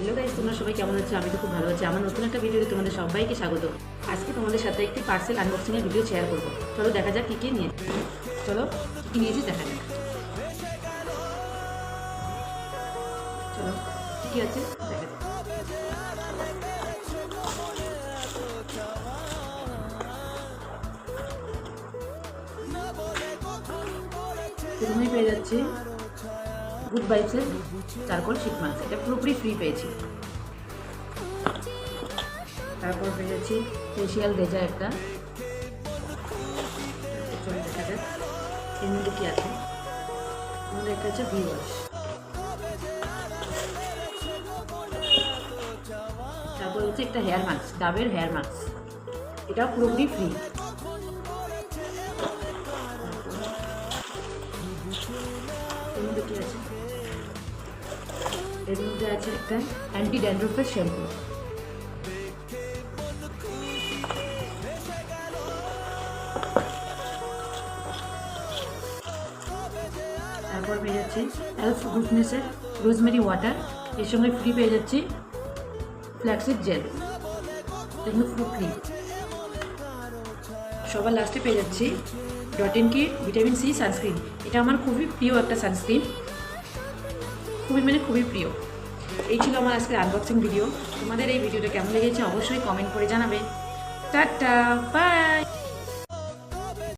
Hello guys, তোমরা সবাই কেমন আছো? আমি তো খুব ভালো আছি। আমার নতুন একটা ভিডিওতে তোমাদের সবাইকে স্বাগত। আজকে তোমাদের সাথে একটি পার্সেল আনবক্সিং এর ভিডিও শেয়ার করব। চলো দেখা যাক কি কি নিয়ে। চলো কি নিয়েছি দেখা যাক। চলো কি আছে দেখা যাক। প্রথমেই পেয়ে যাচ্ছি গুড ভাইবসের চারকোল শীট মাস্ক। এটা পুরোপুরি ফ্রি পেয়েছি। তারপর পেয়ে যাচ্ছি ফেসিয়াল রেজা একটা। চলে দেখা যাক এর মধ্যে কী আছে। এর মধ্যে একটা হচ্ছে ভি ওয়াশ। তারপর হচ্ছে একটা হেয়ার মাস্ক, ডাবের হেয়ার মাস্ক। এটাও পুরোপুরি ফ্রি। এর মধ্যে কী আছে? এর মধ্যে আছে একটা অ্যান্টি ড্যান্ড্রফের শ্যাম্পু। তারপর পেয়ে যাচ্ছি এলফ গুডনেসের রোজমেরি ওয়াটার। এর সঙ্গে ফ্রি পেয়ে যাচ্ছি ফ্ল্যাক্সিড জেল। এগুলো পুরো ফ্রি। সবার লাস্টে পেয়ে যাচ্ছি ডট-ইন কি ভিটামিন সি সানস্ক্রিন। এটা আমার খুবই প্রিয় একটা সানস্ক্রিন, খুবই প্রিয়। এই ছিল আমার আজকের আনবক্সিং ভিডিও। তোমাদের এই ভিডিওটা কেমন লেগেছে অবশ্যই কমেন্ট করে জানাবে। Tata, by.